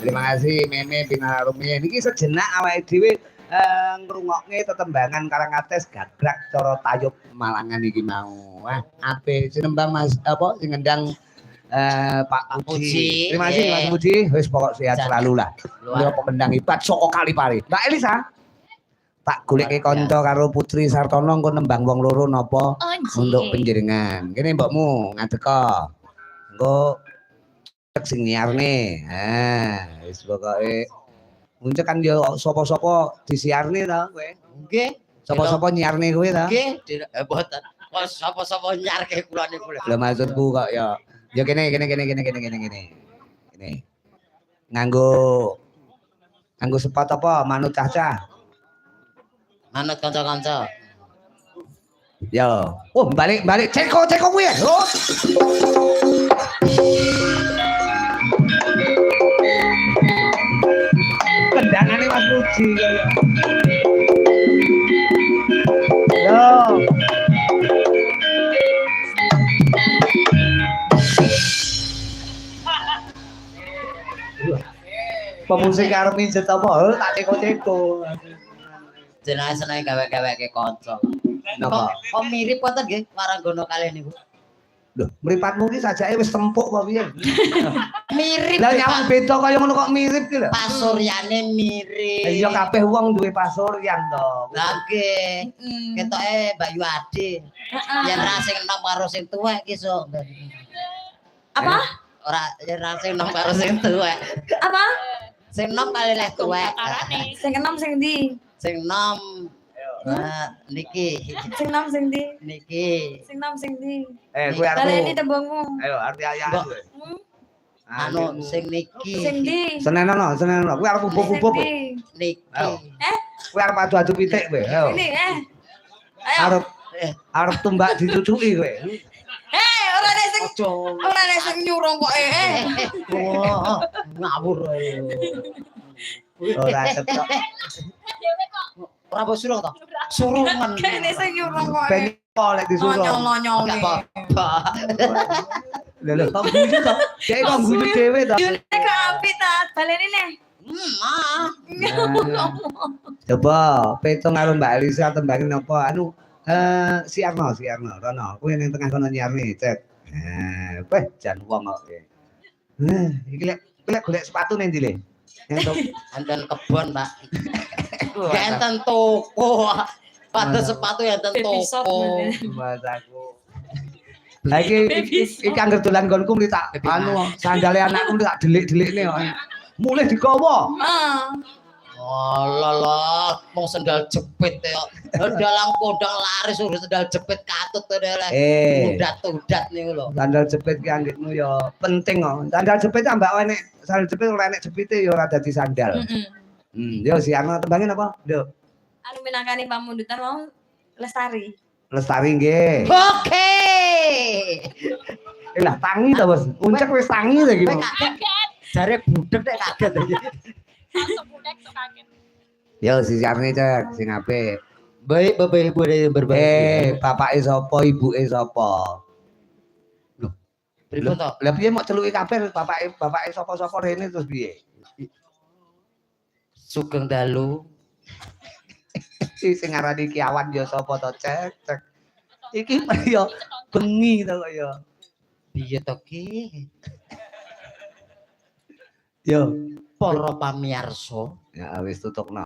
Terima kasih Meme Pinarumi. Niki sejenak awake dhewe ngrungokke tetembangan Karangates Gagrak cara tayub Malangan iki mau. Wah, apik sinembang Mas apa sing ngendang Pak Puji. Terima kasih Mas Puji. Wis pokok sehat selalu lah. Lha apa kendang hebat saka Kalipari. Mbak Elisa. Tak goleke kanca karo Putri Sartono engko nembang wong loro napa untuk penjenengan. Kene mbokmu ngadeka. Engko sing nyiarne. Wis pokoke muncul kan yo sapa-sapa disiarne ta kowe. Nggih. Sapa-sapa nyiarne kowe ta? Nggih, mboten. Kok sapa-sapa nyiarke kula niku lho. Lah maksudku kok ya kene. Kene. Nganggo sepatu apa manut cah-cah? Manut kanca-kanca. Yo. Oh, balik. Ceko kuwi. Oh. Kendangane Mas Puji kaya. Yo. Pemusik arep minjet apa? Tak ceko-ceko. Jenenge seneng gawe-gaweke kanca. Napa? Kok mirip wonten nggih waranggono kalih niku? Lho, mripatmu ki sajake wis tempuk apa piye? Mirip. Lah nyawang beda kaya ngono kok mirip ki lho. Pasuryane mirip. Iya kabeh wong duwe pasuryan to. Lah nggih. Ketoke Bayu Adi. Yen ra sing enom karo sing tuwek ki sok. Apa? Ora yen ra sing enom karo sing tuwek. Apa? Sing enom kali leh tuwek. Sing enom sing ndi? Sing enom niki. Sing enom sing ndi? Niki. Sing enom sing ndi? Kuwi arep. Baleni tembungmu. Ayo arti ayah kuwi. Anu sing niki. Sing ndi? Senenono. Kuwi arep bubuk-bubuk. Niki. Kuwi arep adu-adu pitik kowe. Ayo. Ini Ayo. Arep tumbak dicucuki kowe. Ora nek sing nyurung kok Oh, ngawur ae. Ora ketok. Ora mbok suruh to? Surungan. Kene sing nyurung kok. Ben lek disuruh. Nyol-nyol. Lho, kok guyu to? Dek kok guyu dhewe to? Nek apik ta, baleni neh. Coba petung karo Mbak Elisa tembangin apa anu siarno rono kuwi ning tengah kono nyiarne cet. Weh jan wong kok. Iki lek golek sepatu ning ndi le? Enten kebon, Pak. Enten toko. Pados sepatu enten toko. Masaku. Lah iki anggere dolan nggonku mriki tak anu sandale anakku tak delik-delikne kok. Mulih digawa. Alah, mau sendal jepit ya. Dalang kodang laris urus sendal jepit katut to lek. Udat-udat niku lho. Sandal jepit ki anggitmu ya penting kok. Sandal jepit ambak enek sandal jepit ora enek jepite ya ora dadi sandal. Yo siarno tembangin apa? Nduk. Anu minangkani pamundutan mau Lestari. Lestari nggih. Oke. Lah tangi to, Bos. Uncek wis tangi ta iki. Jare budek nek kaget iki. Langsung budek sok kaget. Yo siarne cek sing apik. Baik Bapak Ibu dari berbagai. Bapake sapa, ibuke sapa? Lho. Pripun to? Lah piye mok celuki kabeh bapake sapa-sapa rene terus piye? Sugeng Dalu. Sing ngarani Kiawan ya sapa to, cek. Iki ya bengi to kok ya. Piye to ki? Yo, para pamirsa. Ya wis tutupno.